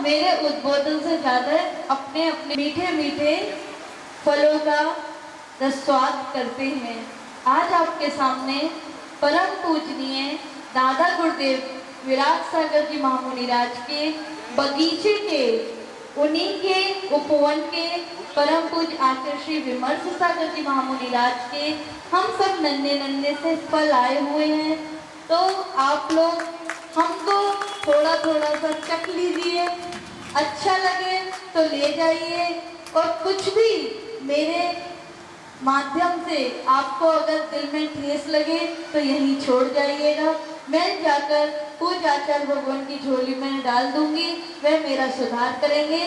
मेरे उद्बोधन से ज्यादा अपने अपने मीठे मीठे फलों का स्वाद करते हैं। आज आपके सामने परम पूजनीय दादा गुरुदेव विराट सागर जी महामुनिराज के बगीचे के, उन्हीं के उपवन के परम पूज आचार्य श्री विमर्श सागर जी महामुनिराज के हम सब नन्हे नन्हे से फल आए हुए हैं। तो आप लोग हमको थोड़ा थोड़ा सा चख लीजिए, अच्छा लगे तो ले जाइए, और कुछ भी मेरे माध्यम से आपको अगर दिल में ठेस लगे तो यहीं छोड़ जाइएगा। मैं जाकर पूज आचार्य भगवान की झोली में डाल दूंगी, वह मेरा सुधार करेंगे।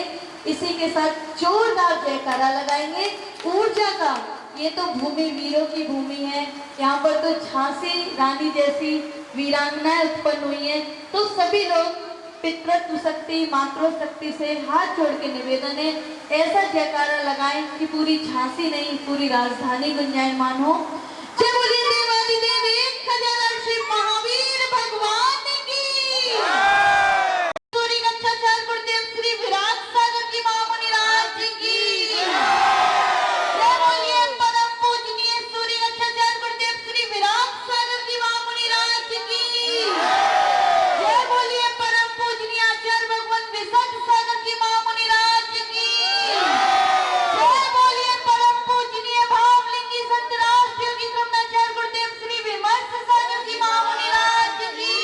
इसी के साथ जोरदार जयकारा लगाएंगे ऊर्जा का। ये तो भूमि वीरों की भूमि है, यहाँ पर तो झांसी रानी जैसी वीरांगनाएं उत्पन्न हुई हैं। तो सभी लोग पितृत्व शक्ति मातृशक्ति से हाथ जोड़ के निवेदन है, ऐसा जयकारा लगाएं कि पूरी झांसी नहीं पूरी राजधानी गुंजायमान हो। जय बोलिए देवादी देव एक खजाना श्री महावीर भगवान की। सूरी गच्छाचार्य गुरुदेव श्री विराट सागर जी महामुनिराज की। जय बोलिए परम पूजनीय सूरी गच्छाचार्य गुरुदेव श्री विराट सागर जी महामुनिराज की। जय बोलिए परम पूजनीय आचार्य भगवान विशद सागर जी महामुनिराज की। जय बोलिए परम पूजनीय भावलिंगी संत राष्ट्र योगी ब्रह्माचार्य गुरुदेव श्री विमर्श सागर जी महामुनिराज की।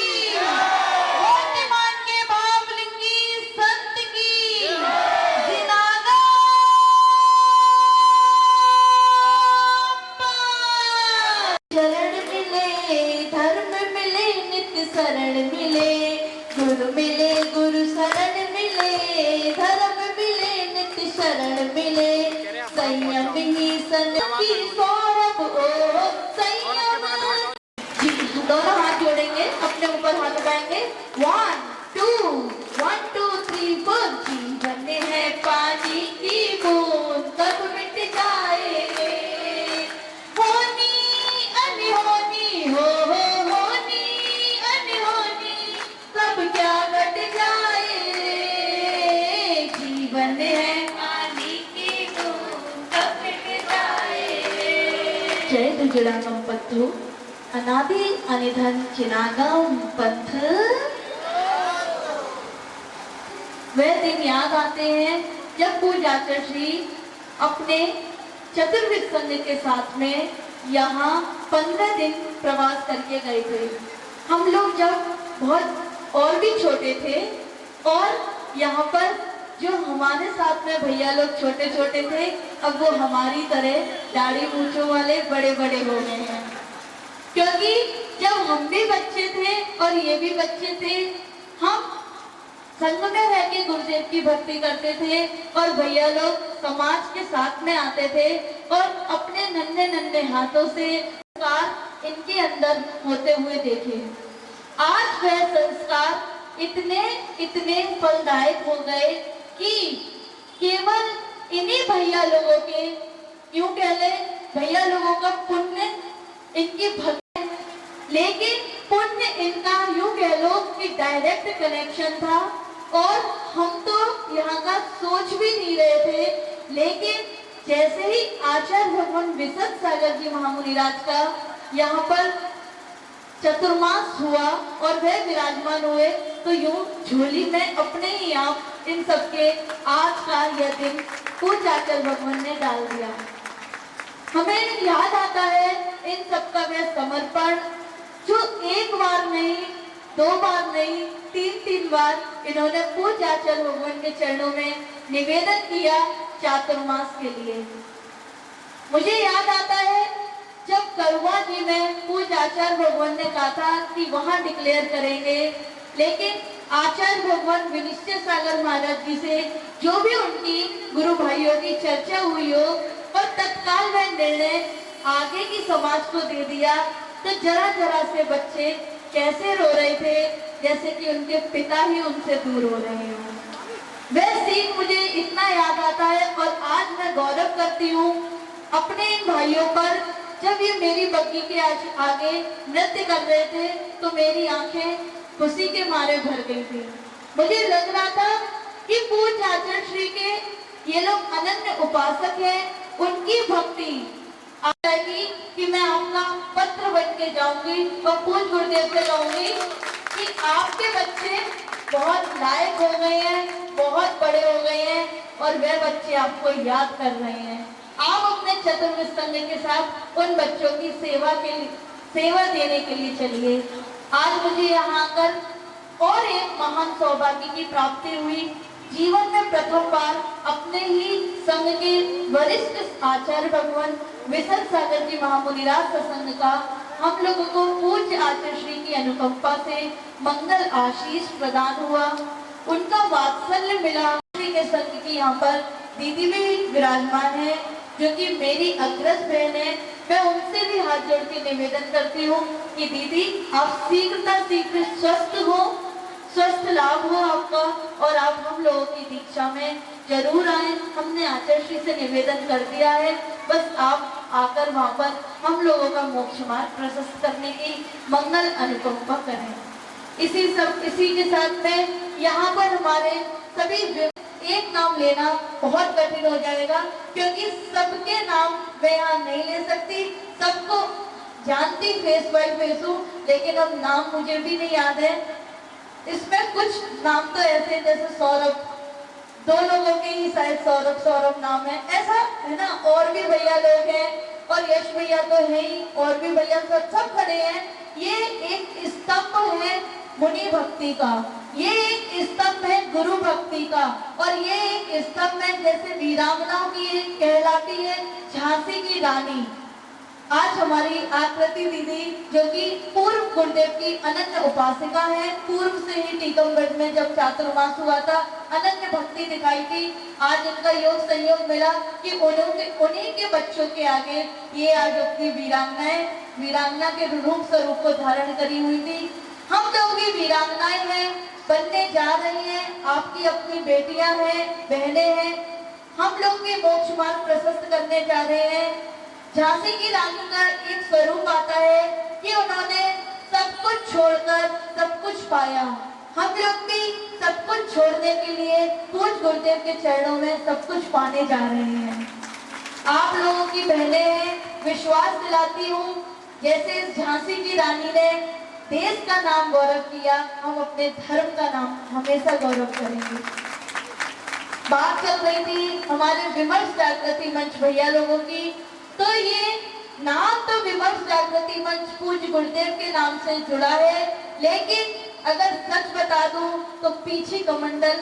वर्तमान के भावलिंगी संत की जिनागा शरण मिले, धर्म मिले, नित्य शरण मिले, गुरु मिले, गुरु शरण मिले, धर्म मिले, नित्य शरण मिले, संयम ही सन की सौरभ ओ संयम। दोनों हाथ जोड़ेंगे, अपने ऊपर हाथ उठाएंगे। 1 2 1 2 3 4। जीवन में है पानी की बूंद, कब मिट जाएंगे, होनी अनहोनी होनी अनहोनी, कब क्या घट जाए, जीवन में है पानी की बूंद, कब मिट जाए। जय दुजड़ागम पत्थु अनादि अनिधन चिनागम पंथ। वह दिन याद आते हैं जब पूज आचार्य श्री अपने चतुर्विद संघ के साथ में यहाँ 15 दिन प्रवास करके गए थे। हम लोग जब बहुत और भी छोटे थे, और यहाँ पर जो हमारे साथ में भैया लोग छोटे छोटे थे, अब वो हमारी तरह दाढ़ी मूंछों वाले बड़े बड़े हो गए हैं। क्योंकि जब हम भी बच्चे थे और ये भी बच्चे थे, हम संघ में रह के गुरुदेव की भक्ति करते थे, और भैया लोग समाज के साथ में आते थे और अपने नन्हे नन्हे हाथों से संस्कार इनके अंदर होते हुए देखे। आज वह संस्कार इतने इतने फलदायक हो गए कि केवल इन्हीं भैया लोगों के, यूं कह ले भैया लोगों का पुण्य इनकी भक्ति, लेकिन पुण्य इनका यूं कह लो कि डायरेक्ट कनेक्शन था, और हम तो यहाँ का सोच भी नहीं रहे थे। लेकिन जैसे ही आचार्य भगवान विशद सागर जी महामुनिराज का यहाँ पर चतुर्मास हुआ और वह विराजमान हुए, तो यूं झोली में अपने ही आप इन सबके आज का यह दिन पूज आचार्य भगवान ने डाल दिया। हमें याद आता है इन सबका वह समर्पण जो एक बार नहीं, 2 बार नहीं, 3 बार इन्होंने पूज आचार्य भगवान के चरणों में निवेदन किया चातुर्मास के लिए। मुझे याद आता है जब करुआ जी में पूज आचार्य भगवान ने कहा था कि वहां डिक्लेयर करेंगे, लेकिन आचार्य भगवान विनिश्चय सागर महाराज जी से जो भी उनकी गुरु भाइयों की चर्चा हुई हो, और तत्काल वह निर्णय आगे की समाज को दे दिया, तो जरा जरा से बच्चे कैसे रो रहे थे जैसे कि उनके पिता ही उनसे दूर हो रहे हैं। वह सीन मुझे इतना याद आता है, और आज मैं गौरव करती हूँ अपने इन भाइयों पर। जब ये मेरी बग्गी के आगे नृत्य कर रहे थे तो मेरी आंखें खुशी के मारे भर गई थी। मुझे लग रहा था कि पूज्य आचार्य श्री के ये लोग अनन्य उपासक हैं, उनकी भक्ति आएगी कि मैं आपका पत्र बन के जाऊंगी और पूज्य गुरुदेव से कहूंगी कि आपके बच्चे बहुत लायक हो गए हैं, बहुत बड़े हो गए हैं और वे बच्चे आपको याद कर रहे हैं। आप अपने चतुर्विद संघ के साथ उन बच्चों की सेवा देने के लिए चलिए। आज मुझे यहाँ आकर और एक महान सौभाग्य की प्राप्ति हुई। जीवन में प्रथम बार अपने ही संघ के वरिष्ठ आचार्य भगवान विशन सागर जी महामुनिराज सत्संग का हम लोगों को पूज्य आचार्य श्री की अनुकंपा से मंगल आशीष प्रदान हुआ, उनका वात्सल्य मिला। श्री के संघ की यहाँ पर दीदी भी विराजमान है जो कि मेरी अग्रज बहन है। मैं उनसे भी हाथ जोड़ के निवेदन करती हूँ कि दीदी आप शीघ्र स्वस्थ हो, स्वस्थ लाभ हो आपका और आप हम लोगों की दीक्षा में जरूर आए। हमने आचार्य श्री से निवेदन कर दिया है, बस आप आकर वहां पर हम लोगों का मोक्ष मार्ग प्रशस्त करने की मंगल अनुकंपा करें। इसी के साथ में यहाँ पर हमारे सभी एक नाम लेना बहुत कठिन हो जाएगा क्योंकि सबके नाम मैं यहाँ नहीं ले सकती। सबको जानती फेस बाय फेस हूँ, लेकिन अब नाम मुझे भी नहीं याद है। इसमें कुछ नाम तो ऐसे जैसे सौरभ, 2 लोगों के ही शायद सौरभ नाम है, ऐसा है ना। और भी भैया लोग हैं और यश भैया तो है ही, और भी भैया सब खड़े हैं। ये एक स्तंभ है मुनि भक्ति का, ये एक स्तंभ है गुरु भक्ति का और ये एक स्तंभ है जैसे वीरांगनाओं की कहलाती है झांसी की रानी। आज हमारी आकृति दीदी जो कि पूर्व गुरुदेव की अनन्य उपासिका है, पूर्व से ही टीकमगढ़ में जब चातुर्मास हुआ था अनन्य भक्ति दिखाई थी। आज इनका योग संयोग मिला कि उन्हीं के बच्चों के आगे ये आज अपनी वीरांगना के रूप स्वरूप को धारण करी हुई थी। हम लोग भी वीरांगनाएं हैं, बनने जा रही हैं, आपकी अपनी बेटियां हैं, बहनें हैं। हम लोग भी मोक्ष मार्ग प्रशस्त करने जा रहे हैं। झांसी की रानी का एक स्वरूप आता है कि उन्होंने सब कुछ छोड़कर सब कुछ पाया। हम लोग भी सब कुछ छोड़ने के लिए पूज्य गुरुदेव के चरणों में सब कुछ पाने जा रहे हैं। आप लोगों की बहनें हैं, विश्वास दिलाती हूँ जैसे इस झांसी की रानी ने देश का नाम गौरव किया, हम अपने धर्म का नाम हमेशा गौरव करेंगे। बात चल रही थी हमारे विमर्श जागृति मंच भैया लोगों की, तो ये नाम तो विमर्श जागृति मंच पूज्य गुरुदेव के नाम से जुड़ा है, लेकिन अगर सच बता दूं तो पीछे कमंडल,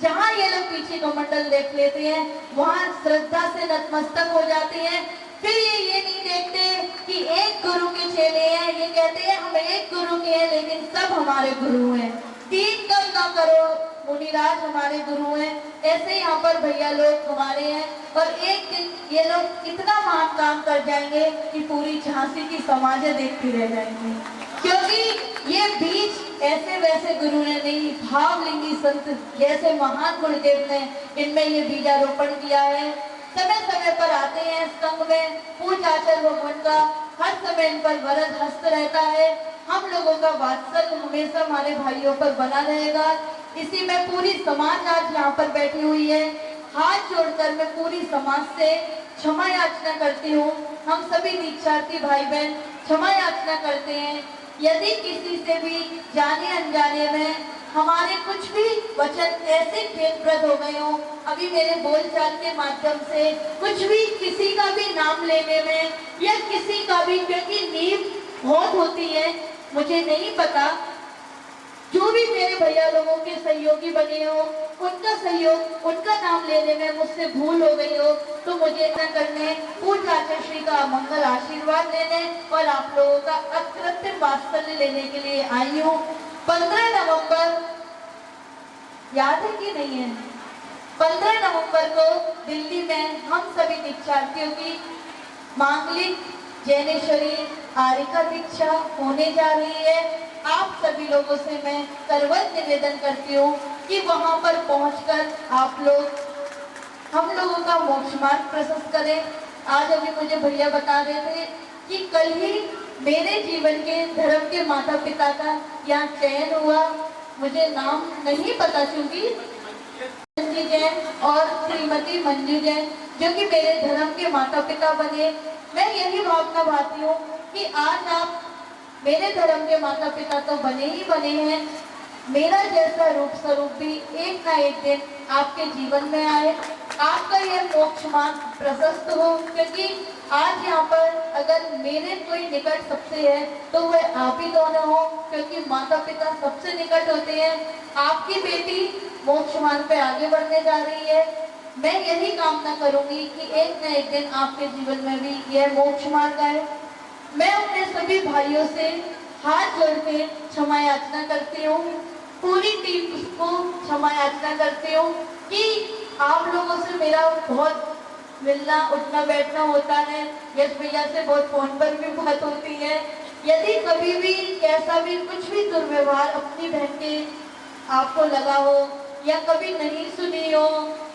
जहां ये लोग पीछे कमंडल देख लेते हैं वहां श्रद्धा से नतमस्तक हो जाते हैं। फिर ये नहीं देखते कि एक गुरु के चेले हैं, ये कहते हैं हम एक गुरु के हैं लेकिन सब हमारे गुरु हैं। 3 कम ना करो, मुनिराज हमारे गुरु हैं। ऐसे यहाँ पर भैया लोग हमारे हैं और एक दिन ये लोग इतना महान काम कर जाएंगे कि पूरी झांसी की समाजें देखती रह जाएंगी, क्योंकि ये बीज ऐसे वैसे गुरु ने नहीं, भावलिंगी संत जैसे महान गुरुदेव ने इनमें ये बीजारोपण किया है। समय समय पर आते हैं संघ में, पूज्य आचार्य भगवान का हर समय इन पर वरद हस्त रहता है। हम लोगों का वात्सल्य हमेशा हमारे भाइयों पर बना रहेगा। इसी में पूरी समाज आज यहाँ पर बैठी हुई है। हाथ जोड़कर मैं पूरी समाज से क्षमा याचना करती हूँ। हम सभी दीक्षार्थी भाई बहन क्षमा याचना करते हैं यदि किसी से भी जाने अनजाने में हमारे कुछ भी वचन ऐसे खेदप्रद हो गए हो, अभी मेरे बोलचाल के माध्यम से कुछ भी किसी का भी नाम लेने में या किसी का भी, क्योंकि नींव बहुत होती है, मुझे नहीं पता, जो भी मेरे भैया लोगों के सहयोगी बने हो उनका सहयोग, उनका नाम लेने में मुझसे भूल हो गई हो तो मुझे न करने, पूज्य आचार्य श्री का मंगल आशीर्वाद लेने और आप लोगों का अकृत्रिम वात्सल्य लेने के लिए आई हूँ। 15 नवंबर याद है कि नहीं है? 15 नवंबर को दिल्ली में हम सभी दीक्षार्थियों की मांगलिक जैनेश्वरी आरिका दीक्षा होने जा रही है। आप सभी लोगों से मैं करवत निवेदन करती हूँ कि वहां पर पहुंचकर आप लोग हम लोगों का मोक्ष मार्ग प्रशस्त करें। आज अभी मुझे भैया बता रहे थे कि कल ही मेरे जीवन के धर्म के माता पिता का यहाँ चयन हुआ। मुझे नाम नहीं पता, चूंकि रंजी जैन और श्रीमती मंजू जैन, जो कि मेरे धर्म के माता पिता बने। मैं यही भावना भाती हूँ कि आज आप मेरे धर्म के माता पिता तो बने ही बने हैं, मेरा जैसा रूप स्वरूप भी एक ना एक दिन आपके जीवन में आए, आपका यह मोक्ष मार्ग प्रशस्त हो। क्योंकि आज यहाँ पर अगर मेरे कोई निकट सबसे है तो वह आप ही दोनों हो, क्योंकि माता पिता सबसे निकट होते हैं। आपकी बेटी मोक्ष मार्ग पे आगे बढ़ने जा रही है। मैं यही कामना करूंगी कि एक न एक दिन आपके जीवन में भी यह मोक्ष मार्ग आए। मैं अपने सभी भाइयों से हाथ जोड़ के क्षमा याचना करती हूँ, पूरी टीम को क्षमा याचना करती हूँ कि आप लोगों से मेरा बहुत मिलना उठना बैठना होता है। यश भैया से बहुत फोन पर भी बात होती है। यदि कभी भी कैसा भी कुछ भी दुर्व्यवहार अपनी बहन के आपको लगा हो या कभी नहीं सुनी हो,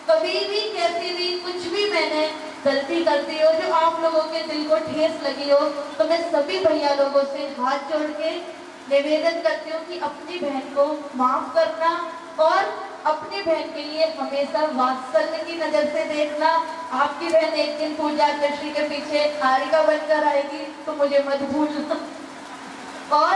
कभी भी कैसी भी कुछ भी मैंने गलती करती हो जो आप लोगों के दिल को ठेस लगी हो, तो मैं सभी भैया लोगों से हाथ जोड़ के निवेदन करती हूँ कि अपनी बहन को माफ करना और अपनी बहन के लिए हमेशा वात्सल्य की नजर से देखना। आपकी बहन एक दिन पूजा कृष्ण के पीछे हारिका बनकर आएगी तो मुझे मत भूलना। और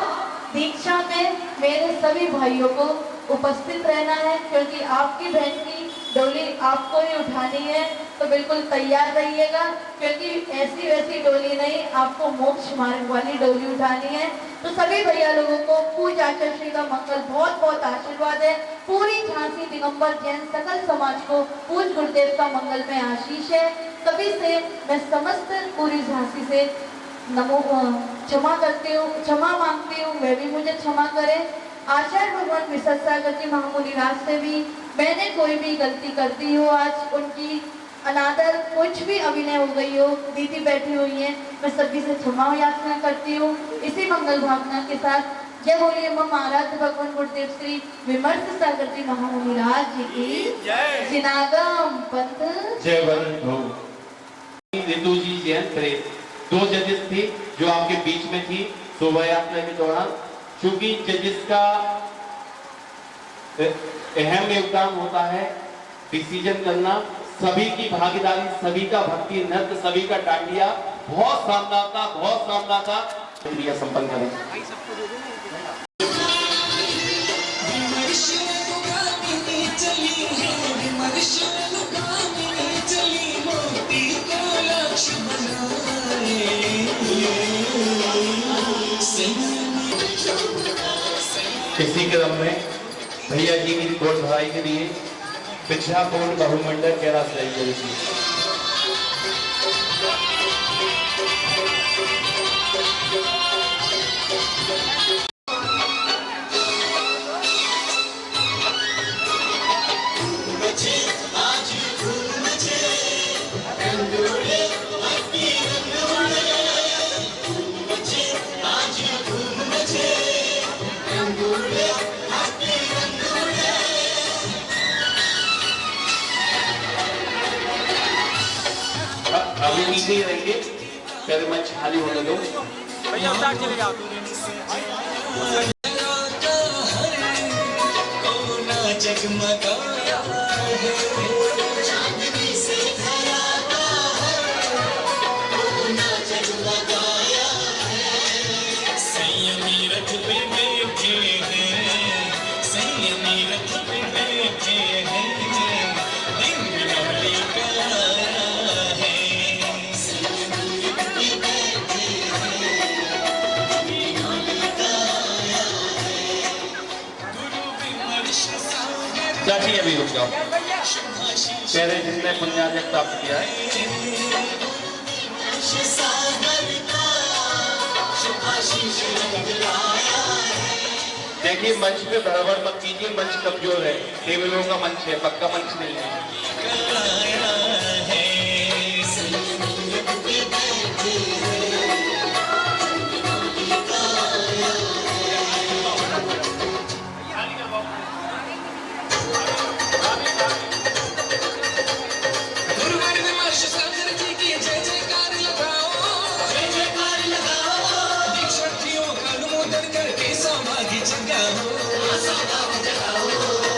दीक्षा में मेरे सभी भाइयों को उपस्थित रहना है, क्योंकि आपकी बहन की डोली आपको ही उठानी है, तो बिल्कुल तैयार रहिएगा, क्योंकि ऐसी वैसी डोली नहीं, आपको मोक्ष मार्ग वाली डोली उठानी है। तो सभी भैया लोगों को पूजा श्री का मंगल बहुत बहुत आशीर्वाद है। पूरी झांसी दिगंबर जैन सकल समाज को पूज गुरुदेव का मंगल में आशीष है। सभी से मैं समस्त पूरी झांसी से नमो क्षमा करती हूँ, क्षमा मांगती हूँ, वे भी मुझे क्षमा करें। आचार्य भगवान विशद सागर जी महामुनि राज से भी मैंने कोई भी गलती कर दी हो, आज उनकी अनादर कुछ भी अभिनय हो गई हो, दीदी बैठी हुई है, मैं सभी से क्षमा याचना करती हूँ। इसी मंगल भावना के साथ जय बोलिए मम आराध्य भगवान गुरुदेव श्री विमर्श सागर जी महामुनि राज जी की जय। जिनागम पंथ जय वरुण हो। रितु जी जैन प्रेस 2 जजेस थी जो आपके बीच में थी शोभा यात्रा के दौरान। क्योंकि जजेस का अहम योगदान होता है डिसीजन करना, सभी की भागीदारी, सभी का भक्ति नृत्य, सभी का डांडिया बहुत शानदार था, बहुत शानदार था। क्रिया संपन्न करें। इसी क्रम में भैया जी की गोद भराई के लिए पिछापुर बहुमंडल कैलाश रही थी। अभी नीचे ही रहेंगे, पहले मंच खाली होने दो। भैया उतार चले जाओ। जगमगाया चांदनी से भरा जगमगाया संयमी रथ पे बैठे हैं, संयमी रथ पे बैठे हैं, दिन बिनौली का चाची अभी रुक जाओ। पहले जिसने पुण्यार्जन प्राप्त किया है देखिए, मंच पे बराबर मत कीजिए, मंच कमजोर है, टेबलों का मंच है, पक्का मंच नहीं है।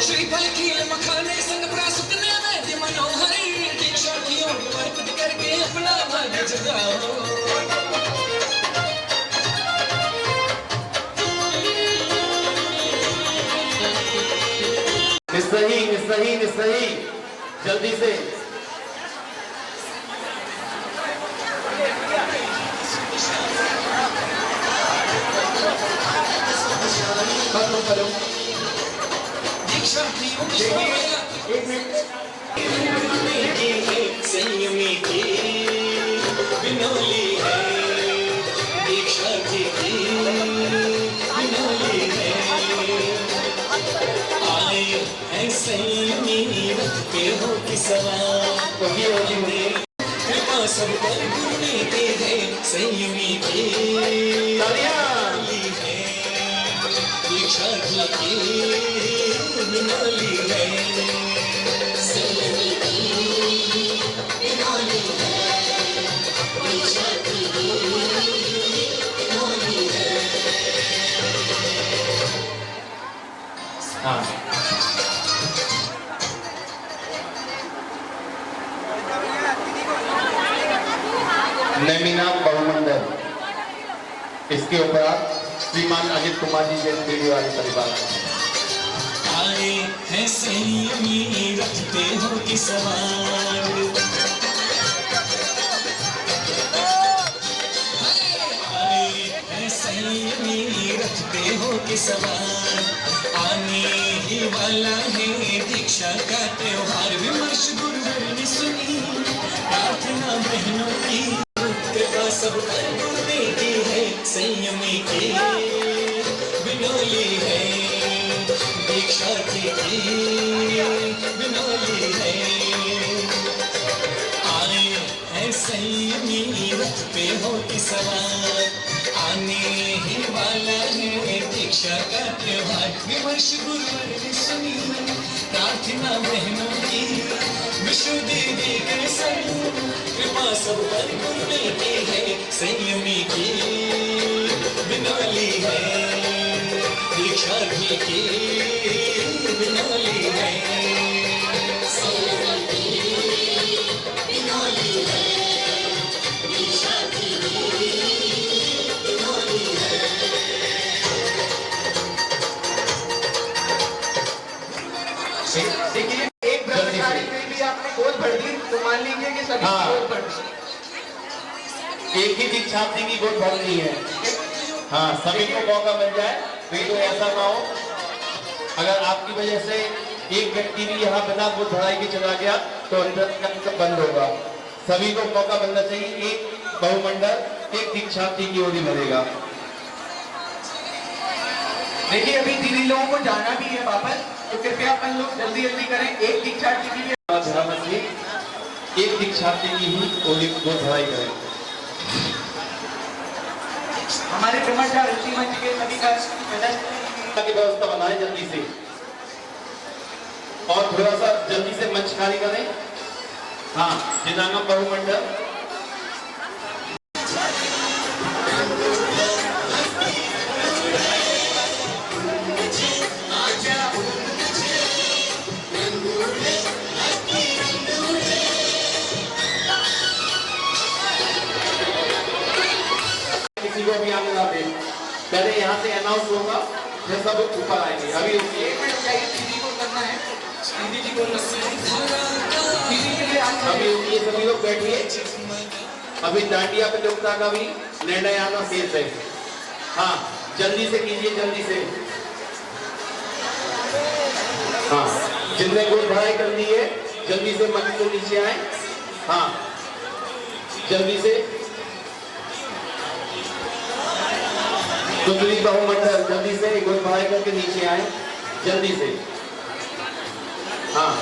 श्रीफल खील मखाने संग प्रासुत सही सही सही, जल्दी से। एक मिनट। संयमी की बिनोली है, दीक्षा जी की बिनोली है। आए हैं संयमी रखते हो कि सवार कृपा सब पर गुरु के है। संयमी की बिनोली है, दीक्षा जी की बिनोली है। हाँ, नैमिना बहुमंडल, इसके उपरांत श्रीमान अजित कुमार जी जैन पीढ़ी वाले परिवार। आए हैं संयमी रखते हो कि सवार, आए हैं संयमी रखते हो कि सवार। आने ही वाला है दीक्षा का त्योहार। विमर्श गुरुवर ने सुनी प्रार्थना बहनों की, कृपा सब पर गुरु देती है। संयमी की बिनोली है, दीक्षा जी की बिनोली है। आए हैं संयमी रखते हो कि सवार। आने ही वाला है दीक्षा का त्योहार। विमर्श गुरुवर ने सुनी प्रार्थना बहनों की, विष्णु देवी के संग कृपा सब पर गुरु देती है। संयमी की बिनोली है, दीक्षा जी की बिनोली है। संयमी की बिनोली है, दीक्षा जी की बिनोली है। देखिए, एक ब्रह्मचारी पे भी आपने गोद भर दी तो मान लीजिए कि सभी हाँ। गोद भर दी। एक ही दीक्षार्थी की गोद भरनी है। हाँ, सभी को मौका मिल जाए। नहीं तो ऐसा ना हो, अगर आपकी वजह से एक व्यक्ति भी यहाँ बिना गोद भराई के चला गया तो अंदर बंद होगा। सभी को मौका मिलना चाहिए। एक बहुमंडल एक दीक्षार्थी की गोदी भरेगा। देखिए, अभी दीदी लोगों को जाना भी है वापस, तो कृपया अपन लोग जल्दी जल्दी करें। एक दीक्षार्थी की भी एक दीक्षार्थी की ही गोद भराई करें। हमारे ब्रह्मचारी ऋषि मंच के सभी का सदस्य की व्यवस्था बनाएं जल्दी से, और थोड़ा सा जल्दी से मंच खाली करें। हाँ, जिनांगम बहुमंडल किसी को भी आने ना दे। पहले यहाँ से अनाउंस होगा, फिर सब ऊपर आएंगे। अभी एक मिनट चाहिए, दीदी को करना है, दीदी जी को करना है। दीदी के लिए अभी ये सभी लोग बैठिए। अभी डांडिया प्रतियोगिता का भी निर्णय आना शेष है। हाँ, जल्दी से कीजिए, जल्दी से। हाँ, जिनने गोद भराई करनी है जल्दी से मंच से नीचे आए। हाँ, जल्दी से। दूसरी बहुमंडल जल्दी से गोद भराई करके नीचे आए, जल्दी से। हाँ,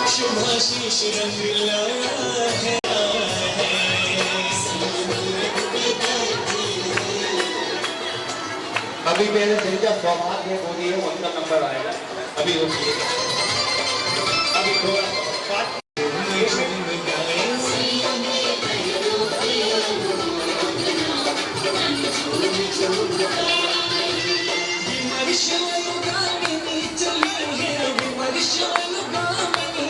शुभाशीष रंग लाया है। अभी पहले जिनका सौभाग्य गोदी है उनका नंबर आएगा। अभी रुकिए, अभी थोड़ा विमर्श अनुगामिनी चली है, विमर्श अनुगामिनी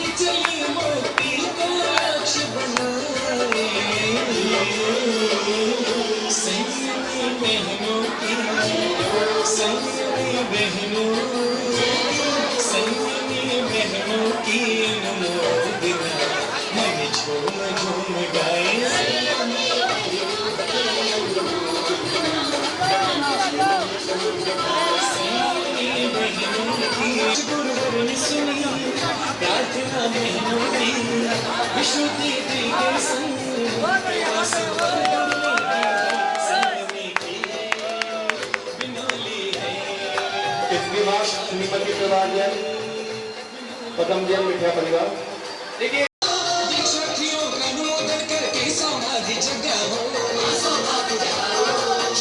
बहनों की विष्णु दीदी के संग प्रयास बिनोली है। इसके बाद श्रीमती प्रधान जैन, पदम जैन मिठिया परिवार। देखिए दीक्षार्थियों का अनुमोदन करके समाधि जगाओ।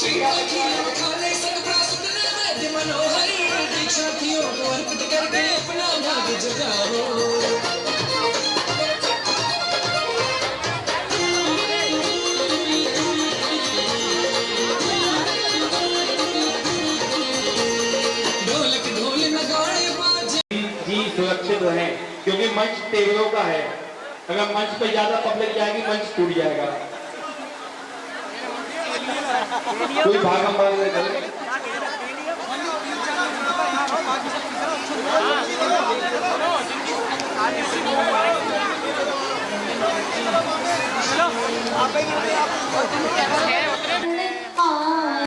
श्री अखिल खाने सतप्रासुत नैवेद्य मनोहरी दीक्षार्थियों को अर्पित करके अपना भाग जगाओ। ढोलक ढोल नगाड़े बाजे जी सुरक्षित रहें, क्योंकि मंच टेबलों का है। अगर मंच पे ज्यादा पब्लिक जाएगी मंच टूट जाएगा। कोई भागम भाग नहीं करे। आप